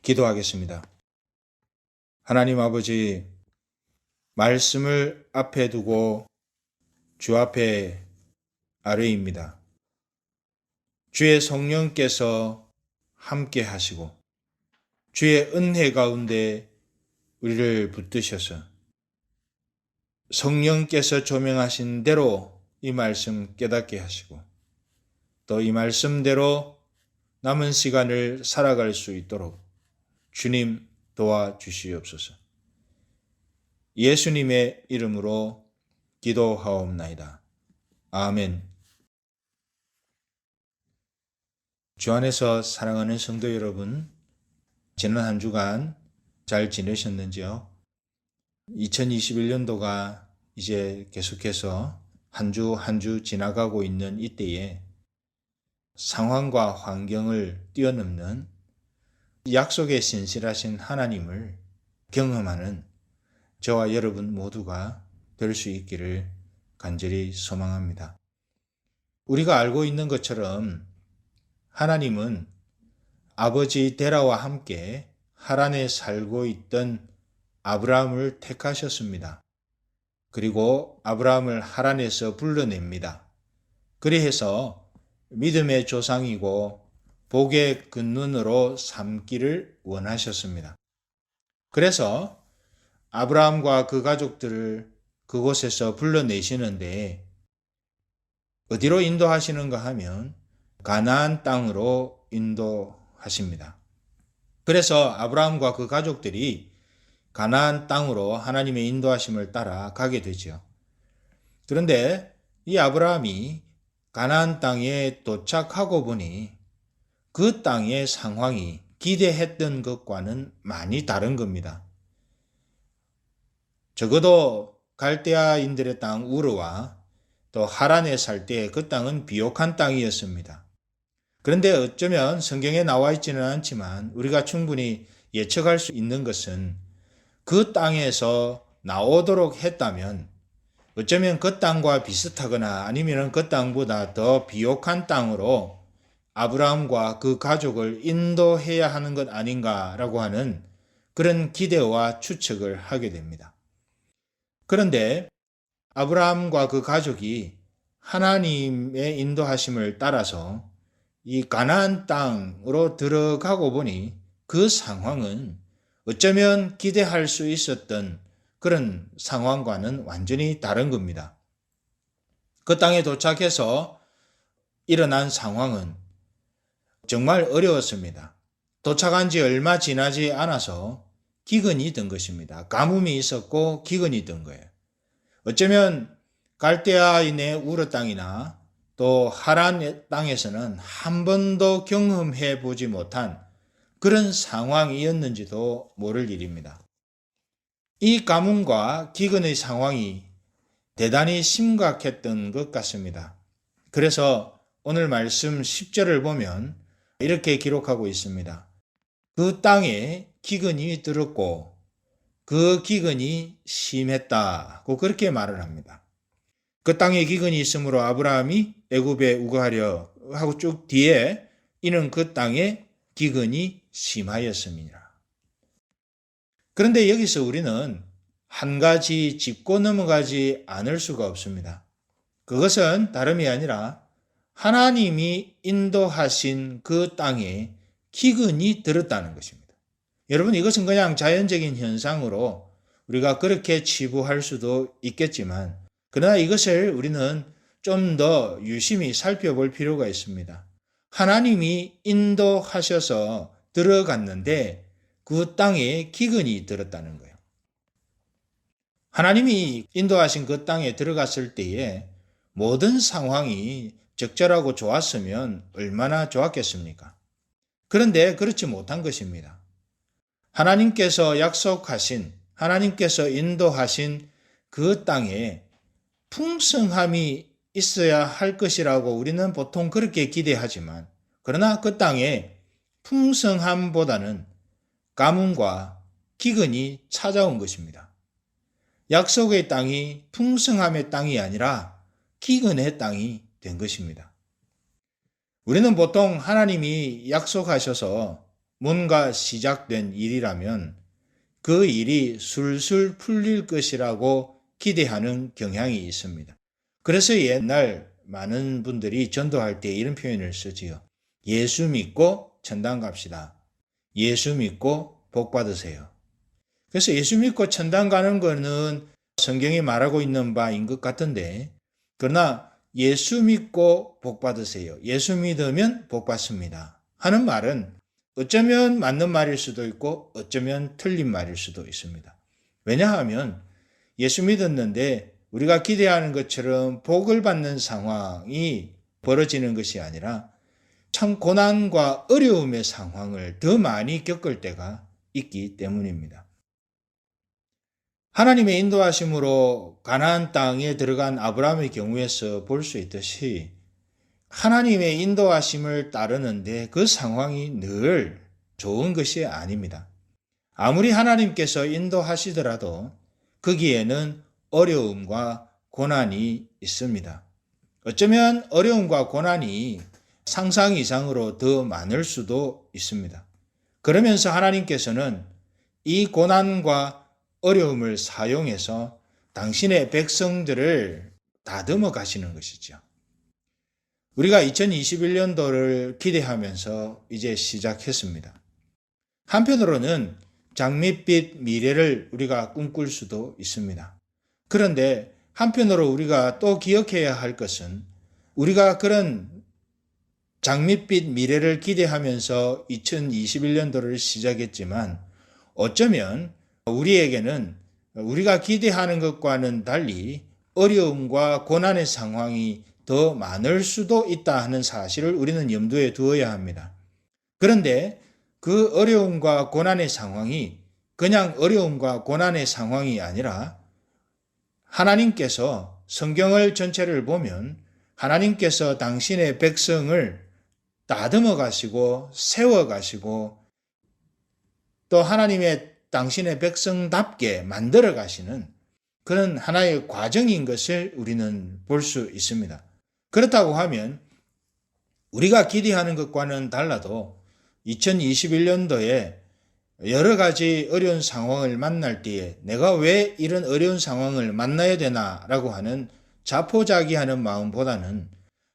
기도하겠습니다. 하나님 아버지, 말씀을 앞에 두고 주 앞에 아뢰입니다. 주의 성령께서 함께 하시고 주의 은혜 가운데 우리를 붙드셔서 성령께서 조명하신 대로 이 말씀 깨닫게 하시고 또 이 말씀대로 남은 시간을 살아갈 수 있도록 주님 도와주시옵소서. 예수님의 이름으로 기도하옵나이다. 아멘. 주 안에서 사랑하는 성도 여러분, 지난 한 주간 잘 지내셨는지요? 2021년도가 이제 계속해서 한 주 한 주 지나가고 있는 이때에 상황과 환경을 뛰어넘는 약속에 신실하신 하나님을 경험하는 저와 여러분 모두가 될 수 있기를 간절히 소망합니다. 우리가 알고 있는 것처럼 하나님은 아버지 데라와 함께 하란에 살고 있던 아브라함을 택하셨습니다. 그리고 아브라함을 하란에서 불러냅니다. 그리해서 믿음의 조상이고 복의 근원으로 삼기를 원하셨습니다. 그래서 아브라함과 그 가족들을 그곳에서 불러내시는데 어디로 인도하시는가 하면 가나안 땅으로 인도하십니다. 그래서 아브라함과 그 가족들이 가나안 땅으로 하나님의 인도하심을 따라 가게 되죠. 그런데 이 아브라함이 가나안 땅에 도착하고 보니 그 땅의 상황이 기대했던 것과는 많이 다른 겁니다. 적어도 갈대아인들의 땅 우르와 또 하란에 살 때 그 땅은 비옥한 땅이었습니다. 그런데 어쩌면 성경에 나와 있지는 않지만 우리가 충분히 예측할 수 있는 것은 그 땅에서 나오도록 했다면 어쩌면 그 땅과 비슷하거나 아니면 그 땅보다 더 비옥한 땅으로 아브라함과 그 가족을 인도해야 하는 것 아닌가라고 하는 그런 기대와 추측을 하게 됩니다. 그런데 아브라함과 그 가족이 하나님의 인도하심을 따라서 이 가나안 땅으로 들어가고 보니 그 상황은 어쩌면 기대할 수 있었던 그런 상황과는 완전히 다른 겁니다. 그 땅에 도착해서 일어난 상황은 정말 어려웠습니다. 도착한 지 얼마 지나지 않아서 기근이 든 것입니다. 가뭄이 있었고 기근이 든 거예요. 어쩌면 갈대아인의 우르 땅이나 또 하란 땅에서는 한 번도 경험해 보지 못한 그런 상황이었는지도 모를 일입니다. 이 가뭄과 기근의 상황이 대단히 심각했던 것 같습니다. 그래서 오늘 말씀 10절을 보면 이렇게 기록하고 있습니다. 그 땅에 기근이 들었고 그 기근이 심했다고 그렇게 말을 합니다. 그 땅에 기근이 있으므로 아브라함이 애굽에 우거하려 하고 쭉 뒤에 이는 그 땅에 기근이 심하였습니다. 그런데 여기서 우리는 한 가지 짚고 넘어가지 않을 수가 없습니다. 그것은 다름이 아니라 하나님이 인도하신 그 땅에 기근이 들었다는 것입니다. 여러분, 이것은 그냥 자연적인 현상으로 우리가 그렇게 치부할 수도 있겠지만 그러나 이것을 우리는 좀 더 유심히 살펴볼 필요가 있습니다. 하나님이 인도하셔서 들어갔는데 그 땅에 기근이 들었다는 거예요. 하나님이 인도하신 그 땅에 들어갔을 때에 모든 상황이 적절하고 좋았으면 얼마나 좋았겠습니까? 그런데 그렇지 못한 것입니다. 하나님께서 약속하신, 하나님께서 인도하신 그 땅에 풍성함이 있어야 할 것이라고 우리는 보통 그렇게 기대하지만 그러나 그 땅에 풍성함보다는 가뭄과 기근이 찾아온 것입니다. 약속의 땅이 풍성함의 땅이 아니라 기근의 땅이 된 것입니다. 우리는 보통 하나님이 약속하셔서 뭔가 시작된 일이라면 그 일이 술술 풀릴 것이라고 기대하는 경향이 있습니다. 그래서 옛날 많은 분들이 전도할 때 이런 표현을 쓰지요. 예수 믿고 천당 갑시다. 예수 믿고 복 받으세요. 그래서 예수 믿고 천당 가는 거는 성경이 말하고 있는 바인 것 같은데, 그러나 예수 믿고 복 받으세요. 예수 믿으면 복 받습니다. 하는 말은 어쩌면 맞는 말일 수도 있고 어쩌면 틀린 말일 수도 있습니다. 왜냐하면 예수 믿었는데 우리가 기대하는 것처럼 복을 받는 상황이 벌어지는 것이 아니라 참 고난과 어려움의 상황을 더 많이 겪을 때가 있기 때문입니다. 하나님의 인도하심으로 가나안 땅에 들어간 아브라함의 경우에서 볼 수 있듯이 하나님의 인도하심을 따르는데 그 상황이 늘 좋은 것이 아닙니다. 아무리 하나님께서 인도하시더라도 거기에는 어려움과 고난이 있습니다. 어쩌면 어려움과 고난이 상상 이상으로 더 많을 수도 있습니다. 그러면서 하나님께서는 이 고난과 어려움을 사용해서 당신의 백성들을 다듬어 가시는 것이죠. 우리가 2021년도를 기대하면서 이제 시작했습니다. 한편으로는 장밋빛 미래를 우리가 꿈꿀 수도 있습니다. 그런데 한편으로 우리가 또 기억해야 할 것은 우리가 그런 장밋빛 미래를 기대하면서 2021년도를 시작했지만 어쩌면 우리에게는 우리가 기대하는 것과는 달리 어려움과 고난의 상황이 더 많을 수도 있다 하는 사실을 우리는 염두에 두어야 합니다. 그런데 그 어려움과 고난의 상황이 그냥 어려움과 고난의 상황이 아니라 하나님께서 성경을 전체를 보면 하나님께서 당신의 백성을 다듬어 가시고 세워 가시고 또 하나님의 당신의 백성답게 만들어 가시는 그런 하나의 과정인 것을 우리는 볼 수 있습니다. 그렇다고 하면 우리가 기대하는 것과는 달라도 2021년도에 여러 가지 어려운 상황을 만날 때에 내가 왜 이런 어려운 상황을 만나야 되나라고 하는 자포자기하는 마음보다는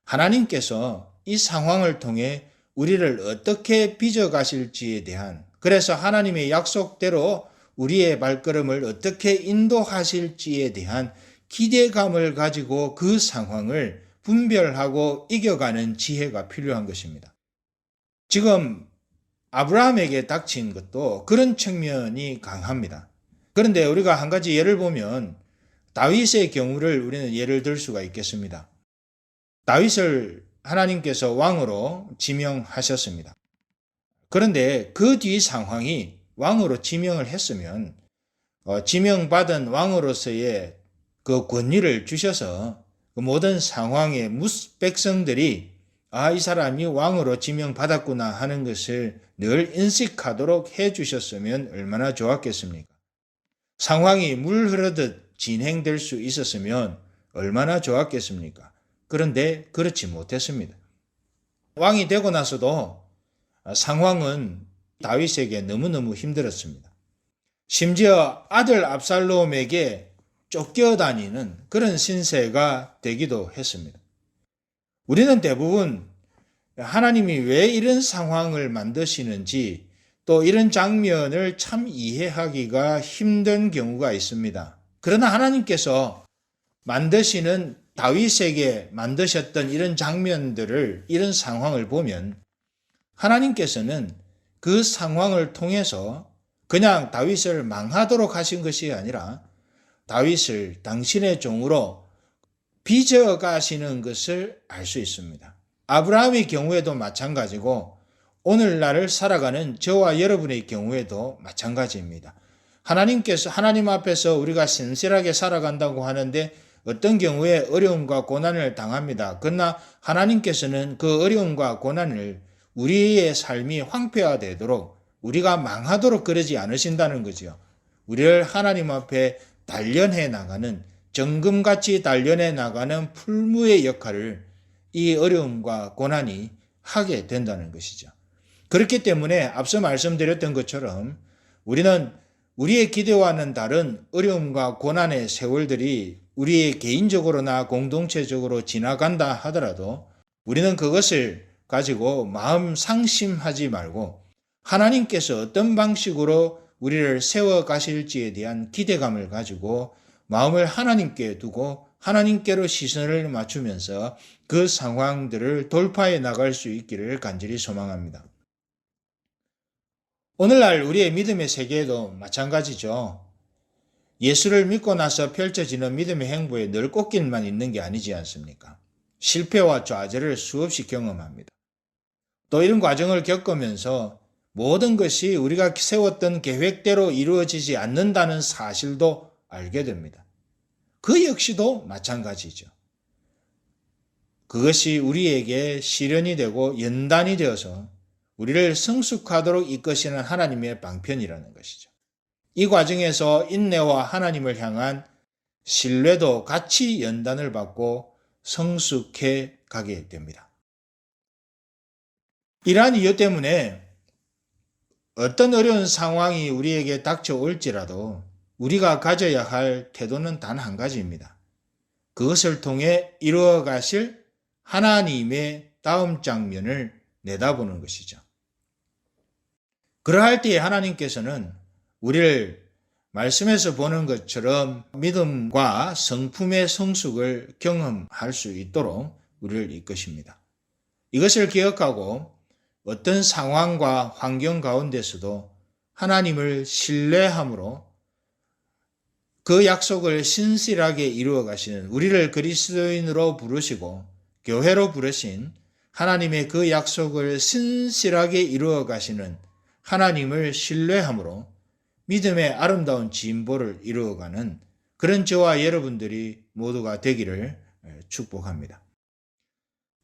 하나님께서 이 상황을 통해 우리를 어떻게 빚어가실지에 대한, 그래서 하나님의 약속대로 우리의 발걸음을 어떻게 인도하실지에 대한 기대감을 가지고 그 상황을 분별하고 이겨가는 지혜가 필요한 것입니다. 지금 아브라함에게 닥친 것도 그런 측면이 강합니다. 그런데 우리가 한 가지 예를 보면 다윗의 경우를 우리는 예를 들 수가 있겠습니다. 다윗을 하나님께서 왕으로 지명하셨습니다. 그런데 그 뒤 상황이 왕으로 지명을 했으면 지명받은 왕으로서의 그 권위를 주셔서 그 모든 상황에 백성들이 이 사람이 왕으로 지명받았구나 하는 것을 늘 인식하도록 해주셨으면 얼마나 좋았겠습니까? 상황이 물 흐르듯 진행될 수 있었으면 얼마나 좋았겠습니까? 그런데 그렇지 못했습니다. 왕이 되고 나서도 상황은 다윗에게 너무너무 힘들었습니다. 심지어 아들 압살롬에게 쫓겨다니는 그런 신세가 되기도 했습니다. 우리는 대부분 하나님이 왜 이런 상황을 만드시는지 또 이런 장면을 참 이해하기가 힘든 경우가 있습니다. 그러나 하나님께서 만드시는 다윗에게 만드셨던 이런 장면들을, 이런 상황을 보면 하나님께서는 그 상황을 통해서 그냥 다윗을 망하도록 하신 것이 아니라 다윗을 당신의 종으로 빚어가시는 것을 알 수 있습니다. 아브라함의 경우에도 마찬가지고 오늘날을 살아가는 저와 여러분의 경우에도 마찬가지입니다. 하나님께서 하나님 앞에서 우리가 신실하게 살아간다고 하는데 어떤 경우에 어려움과 고난을 당합니다. 그러나 하나님께서는 그 어려움과 고난을 우리의 삶이 황폐화되도록 우리가 망하도록 그러지 않으신다는 거죠. 우리를 하나님 앞에 단련해 나가는, 정금같이 단련해 나가는 풀무의 역할을 이 어려움과 고난이 하게 된다는 것이죠. 그렇기 때문에 앞서 말씀드렸던 것처럼 우리는 우리의 기대와는 다른 어려움과 고난의 세월들이 우리의 개인적으로나 공동체적으로 지나간다 하더라도 우리는 그것을 가지고 마음 상심하지 말고 하나님께서 어떤 방식으로 우리를 세워 가실지에 대한 기대감을 가지고 마음을 하나님께 두고 하나님께로 시선을 맞추면서 그 상황들을 돌파해 나갈 수 있기를 간절히 소망합니다. 오늘날 우리의 믿음의 세계에도 마찬가지죠. 예수를 믿고 나서 펼쳐지는 믿음의 행보에 늘 꽃길만 있는 게 아니지 않습니까? 실패와 좌절을 수없이 경험합니다. 또 이런 과정을 겪으면서 모든 것이 우리가 세웠던 계획대로 이루어지지 않는다는 사실도 알게 됩니다. 그 역시도 마찬가지죠. 그것이 우리에게 시련이 되고 연단이 되어서 우리를 성숙하도록 이끄시는 하나님의 방편이라는 것이죠. 이 과정에서 인내와 하나님을 향한 신뢰도 같이 연단을 받고 성숙해 가게 됩니다. 이러한 이유 때문에 어떤 어려운 상황이 우리에게 닥쳐올지라도 우리가 가져야 할 태도는 단 한 가지입니다. 그것을 통해 이루어 가실 하나님의 다음 장면을 내다보는 것이죠. 그러할 때에 하나님께서는 우리를 말씀에서 보는 것처럼 믿음과 성품의 성숙을 경험할 수 있도록 우리를 이끄십니다. 이것을 기억하고 어떤 상황과 환경 가운데서도 하나님을 신뢰함으로 그 약속을 신실하게 이루어 가시는 우리를 그리스도인으로 부르시고 교회로 부르신 하나님의 그 약속을 신실하게 이루어 가시는 하나님을 신뢰함으로 믿음의 아름다운 진보를 이루어가는 그런 저와 여러분들이 모두가 되기를 축복합니다.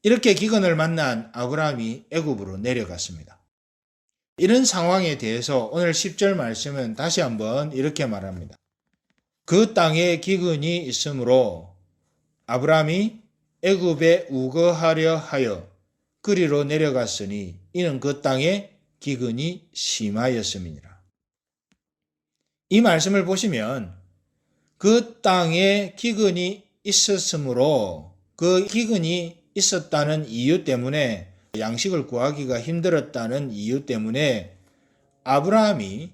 이렇게 기근을 만난 아브라함이 애굽으로 내려갔습니다. 이런 상황에 대해서 오늘 10절 말씀은 다시 한번 이렇게 말합니다. 그 땅에 기근이 있으므로 아브라함이 애굽에 우거하려 하여 그리로 내려갔으니 이는 그 땅에 기근이 심하였음이니라. 이 말씀을 보시면 그 땅에 기근이 있었으므로 그 기근이 있었다는 이유 때문에 양식을 구하기가 힘들었다는 이유 때문에 아브라함이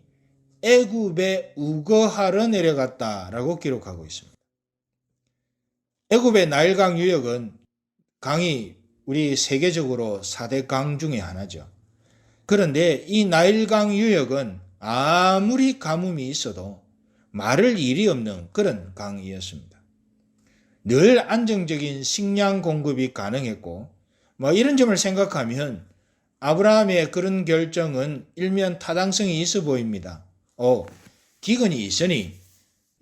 애굽에 우거하러 내려갔다라고 기록하고 있습니다. 애굽의 나일강 유역은 강이 우리 세계적으로 4대 강 중에 하나죠. 그런데 이 나일강 유역은 아무리 가뭄이 있어도 마를 일이 없는 그런 강이었습니다. 늘 안정적인 식량 공급이 가능했고 이런 점을 생각하면 아브라함의 그런 결정은 일면 타당성이 있어 보입니다. 기근이 있으니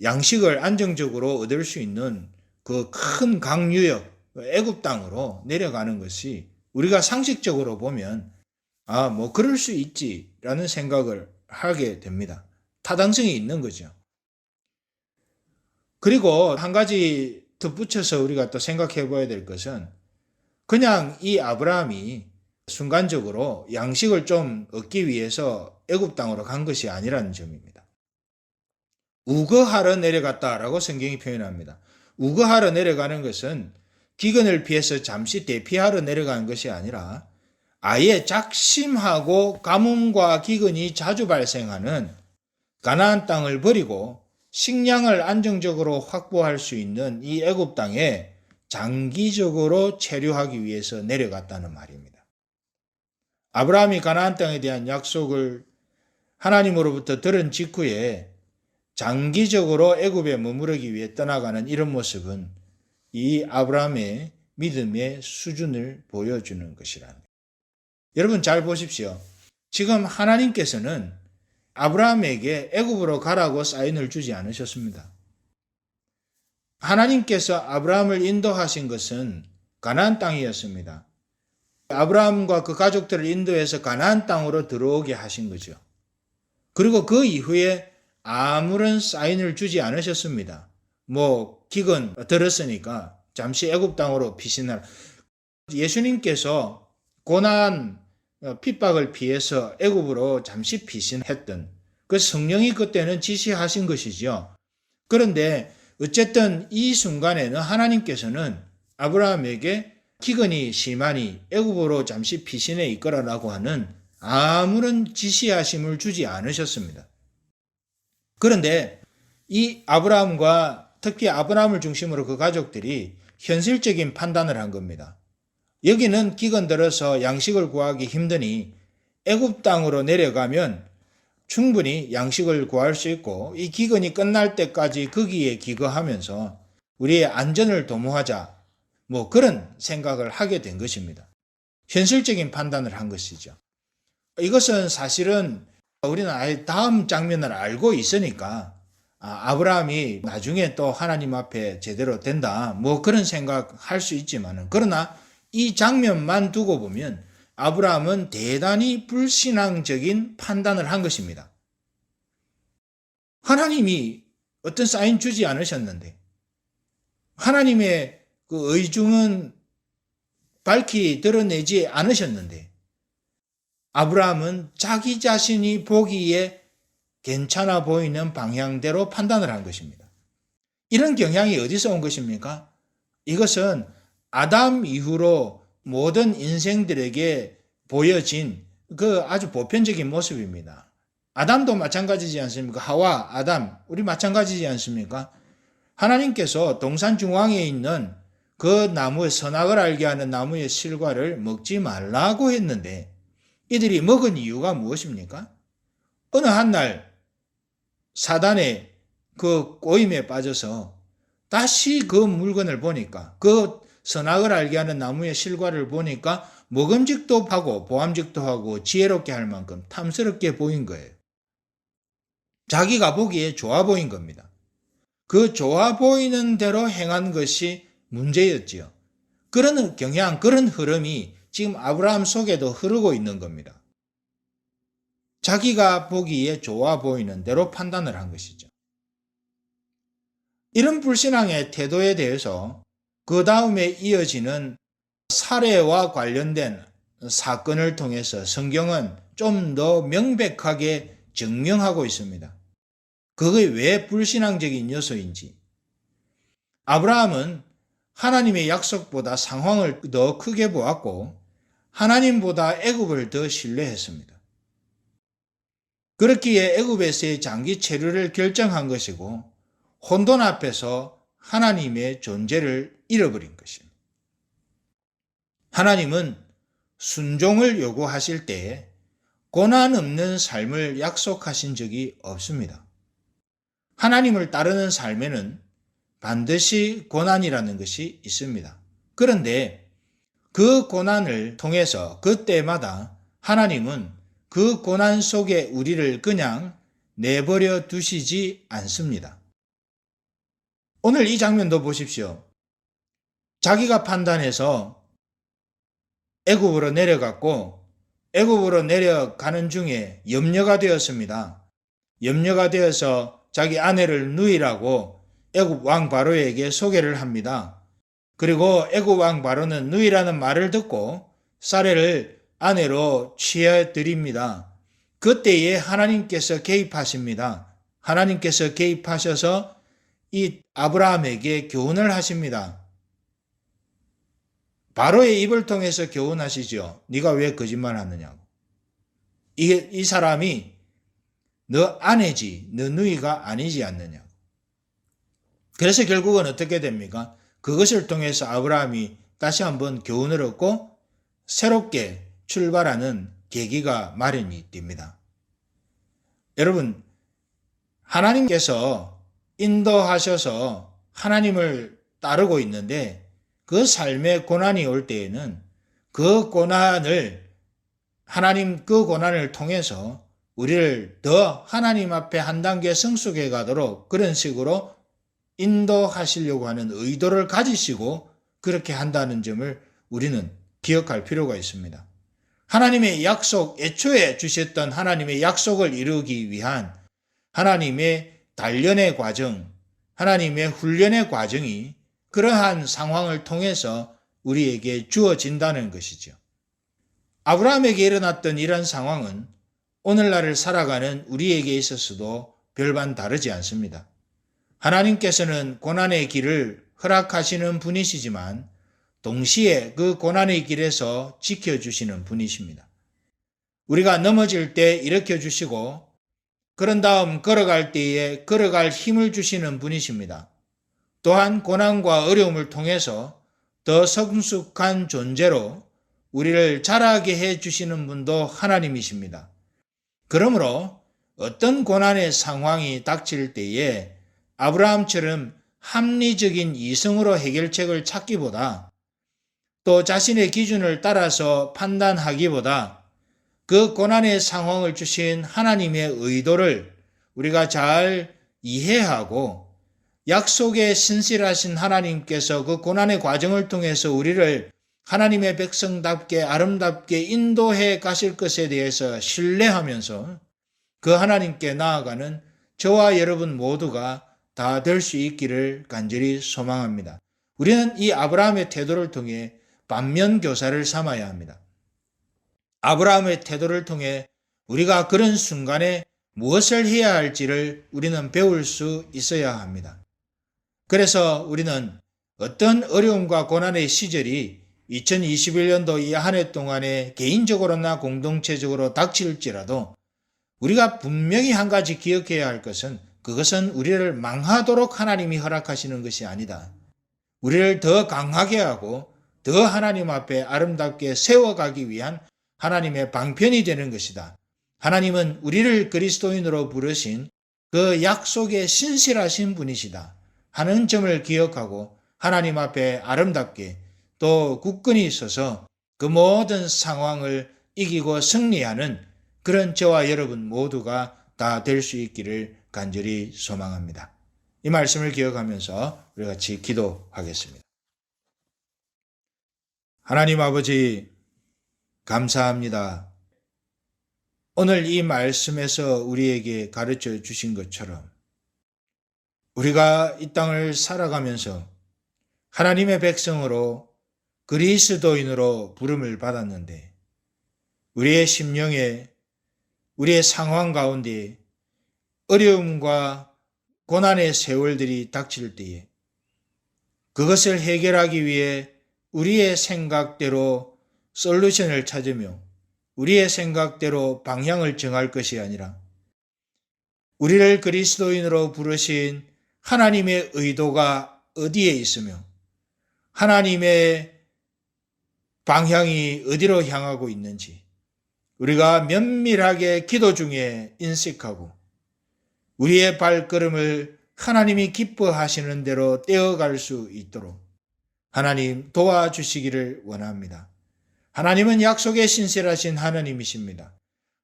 양식을 안정적으로 얻을 수 있는 그 큰 강유역 애굽 땅으로 내려가는 것이 우리가 상식적으로 보면 그럴 수 있지라는 생각을 하게 됩니다. 타당성이 있는 거죠. 그리고 한 가지 덧붙여서 우리가 또 생각해 봐야 될 것은 그냥 이 아브라함이 순간적으로 양식을 좀 얻기 위해서 애굽 땅으로 간 것이 아니라는 점입니다. 우거하러 내려갔다라고 성경이 표현합니다. 우거하러 내려가는 것은 기근을 피해서 잠시 대피하러 내려가는 것이 아니라 아예 작심하고 가뭄과 기근이 자주 발생하는 가나안 땅을 버리고 식량을 안정적으로 확보할 수 있는 이 애굽 땅에 장기적으로 체류하기 위해서 내려갔다는 말입니다. 아브라함이 가나안 땅에 대한 약속을 하나님으로부터 들은 직후에 장기적으로 애굽에 머무르기 위해 떠나가는 이런 모습은 이 아브라함의 믿음의 수준을 보여주는 것이라는 거예요. 여러분 잘 보십시오. 지금 하나님께서는 아브라함에게 애굽으로 가라고 사인을 주지 않으셨습니다. 하나님께서 아브라함을 인도하신 것은 가나안 땅이었습니다. 아브라함과 그 가족들을 인도해서 가나안 땅으로 들어오게 하신 거죠. 그리고 그 이후에 아무런 사인을 주지 않으셨습니다. 기근 들었으니까 잠시 애굽 땅으로 피신하라. 예수님께서 고난 핍박을 피해서 애굽으로 잠시 피신했던 그 성령이 그때는 지시하신 것이죠. 그런데 어쨌든 이 순간에는 하나님께서는 아브라함에게 기근이 심하니 애굽으로 잠시 피신해 있거라라고 하는 아무런 지시하심을 주지 않으셨습니다. 그런데 이 아브라함과 특히 아브라함을 중심으로 그 가족들이 현실적인 판단을 한 겁니다. 여기는 기근 들어서 양식을 구하기 힘드니 애굽 땅으로 내려가면 충분히 양식을 구할 수 있고 이 기근이 끝날 때까지 거기에 기거하면서 우리의 안전을 도모하자, 그런 생각을 하게 된 것입니다. 현실적인 판단을 한 것이죠. 이것은 사실은 우리는 아예 다음 장면을 알고 있으니까 아브라함이 나중에 또 하나님 앞에 제대로 된다, 그런 생각할 수 있지만은, 그러나 이 장면만 두고 보면 아브라함은 대단히 불신앙적인 판단을 한 것입니다. 하나님이 어떤 사인 주지 않으셨는데, 하나님의 그 의중은 밝히 드러내지 않으셨는데, 아브라함은 자기 자신이 보기에 괜찮아 보이는 방향대로 판단을 한 것입니다. 이런 경향이 어디서 온 것입니까? 이것은 아담 이후로 모든 인생들에게 보여진 그 아주 보편적인 모습입니다. 아담도 마찬가지지 않습니까? 하와, 아담, 우리 마찬가지지 않습니까? 하나님께서 동산 중앙에 있는 그 나무의 선악을 알게 하는 나무의 실과를 먹지 말라고 했는데 이들이 먹은 이유가 무엇입니까? 어느 한날 사단의 그 꼬임에 빠져서 다시 그 물건을 보니까, 그 선악을 알게 하는 나무의 실과를 보니까 먹음직도 하고 보암직도 하고 지혜롭게 할 만큼 탐스럽게 보인 거예요. 자기가 보기에 좋아 보인 겁니다. 그 좋아 보이는 대로 행한 것이 문제였지요. 그런 경향, 그런 흐름이 지금 아브라함 속에도 흐르고 있는 겁니다. 자기가 보기에 좋아 보이는 대로 판단을 한 것이죠. 이런 불신앙의 태도에 대해서 그 다음에 이어지는 살해와 관련된 사건을 통해서 성경은 좀 더 명백하게 증명하고 있습니다. 그게 왜 불신앙적인 요소인지. 아브라함은 하나님의 약속보다 상황을 더 크게 보았고 하나님보다 애굽을 더 신뢰했습니다. 그렇기에 애굽에서의 장기 체류를 결정한 것이고 혼돈 앞에서 하나님의 존재를 잃어버린 것입니다. 하나님은 순종을 요구하실 때에 고난 없는 삶을 약속하신 적이 없습니다. 하나님을 따르는 삶에는 반드시 고난이라는 것이 있습니다. 그런데 그 고난을 통해서 그때마다 하나님은 그 고난 속에 우리를 그냥 내버려 두시지 않습니다. 오늘 이 장면도 보십시오. 자기가 판단해서 애굽으로 내려갔고 애굽으로 내려가는 중에 염려가 되었습니다. 염려가 되어서 자기 아내를 누이라고 애굽 왕 바로에게 소개를 합니다. 그리고 애굽 왕 바로는 누이라는 말을 듣고 사례를 아내로 취해드립니다. 그때에 하나님께서 개입하십니다. 하나님께서 개입하셔서 이 아브라함에게 교훈을 하십니다. 바로의 입을 통해서 교훈하시죠. 네가 왜 거짓말 하느냐고. 이 사람이 너 아내지, 너 누이가 아니지 않느냐고. 그래서 결국은 어떻게 됩니까? 그것을 통해서 아브라함이 다시 한번 교훈을 얻고 새롭게 출발하는 계기가 마련이 됩니다. 여러분, 하나님께서 인도하셔서 하나님을 따르고 있는데 그 삶에 고난이 올 때에는 그 고난을 하나님 그 고난을 통해서 우리를 더 하나님 앞에 한 단계 성숙해 가도록 그런 식으로 인도하시려고 하는 의도를 가지시고 그렇게 한다는 점을 우리는 기억할 필요가 있습니다. 하나님의 약속, 애초에 주셨던 하나님의 약속을 이루기 위한 하나님의 단련의 과정, 하나님의 훈련의 과정이 그러한 상황을 통해서 우리에게 주어진다는 것이죠. 아브라함에게 일어났던 이런 상황은 오늘날을 살아가는 우리에게 있어서도 별반 다르지 않습니다. 하나님께서는 고난의 길을 허락하시는 분이시지만 동시에 그 고난의 길에서 지켜주시는 분이십니다. 우리가 넘어질 때 일으켜주시고 그런 다음 걸어갈 때에 걸어갈 힘을 주시는 분이십니다. 또한 고난과 어려움을 통해서 더 성숙한 존재로 우리를 자라게 해주시는 분도 하나님이십니다. 그러므로 어떤 고난의 상황이 닥칠 때에 아브라함처럼 합리적인 이성으로 해결책을 찾기보다 또 자신의 기준을 따라서 판단하기보다 그 고난의 상황을 주신 하나님의 의도를 우리가 잘 이해하고 약속에 신실하신 하나님께서 그 고난의 과정을 통해서 우리를 하나님의 백성답게 아름답게 인도해 가실 것에 대해서 신뢰하면서 그 하나님께 나아가는 저와 여러분 모두가 다 될 수 있기를 간절히 소망합니다. 우리는 이 아브라함의 태도를 통해 반면 교사를 삼아야 합니다. 아브라함의 태도를 통해 우리가 그런 순간에 무엇을 해야 할지를 우리는 배울 수 있어야 합니다. 그래서 우리는 어떤 어려움과 고난의 시절이 2021년도 이 한 해 동안에 개인적으로나 공동체적으로 닥칠지라도 우리가 분명히 한 가지 기억해야 할 것은 그것은 우리를 망하도록 하나님이 허락하시는 것이 아니다. 우리를 더 강하게 하고 더 하나님 앞에 아름답게 세워가기 위한 하나님의 방편이 되는 것이다. 하나님은 우리를 그리스도인으로 부르신 그 약속에 신실하신 분이시다 하는 점을 기억하고 하나님 앞에 아름답게 또 굳건히 있어서 그 모든 상황을 이기고 승리하는 그런 저와 여러분 모두가 다 될 수 있기를 간절히 소망합니다. 이 말씀을 기억하면서 우리 같이 기도하겠습니다. 하나님 아버지 감사합니다. 오늘 이 말씀에서 우리에게 가르쳐 주신 것처럼 우리가 이 땅을 살아가면서 하나님의 백성으로 그리스도인으로 부름을 받았는데 우리의 심령에 우리의 상황 가운데 어려움과 고난의 세월들이 닥칠 때에 그것을 해결하기 위해 우리의 생각대로 솔루션을 찾으며 우리의 생각대로 방향을 정할 것이 아니라 우리를 그리스도인으로 부르신 하나님의 의도가 어디에 있으며 하나님의 방향이 어디로 향하고 있는지 우리가 면밀하게 기도 중에 인식하고 우리의 발걸음을 하나님이 기뻐하시는 대로 떼어갈 수 있도록 하나님 도와주시기를 원합니다. 하나님은 약속에 신실하신 하나님이십니다.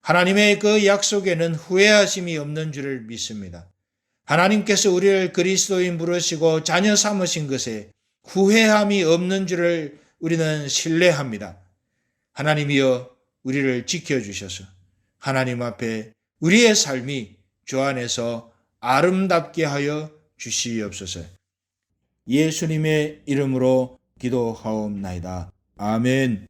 하나님의 그 약속에는 후회하심이 없는 줄을 믿습니다. 하나님께서 우리를 그리스도인 부르시고 자녀 삼으신 것에 후회함이 없는 줄을 우리는 신뢰합니다. 하나님이여 우리를 지켜주셔서 하나님 앞에 우리의 삶이 주 안에서 아름답게 하여 주시옵소서. 예수님의 이름으로 기도하옵나이다. 아멘.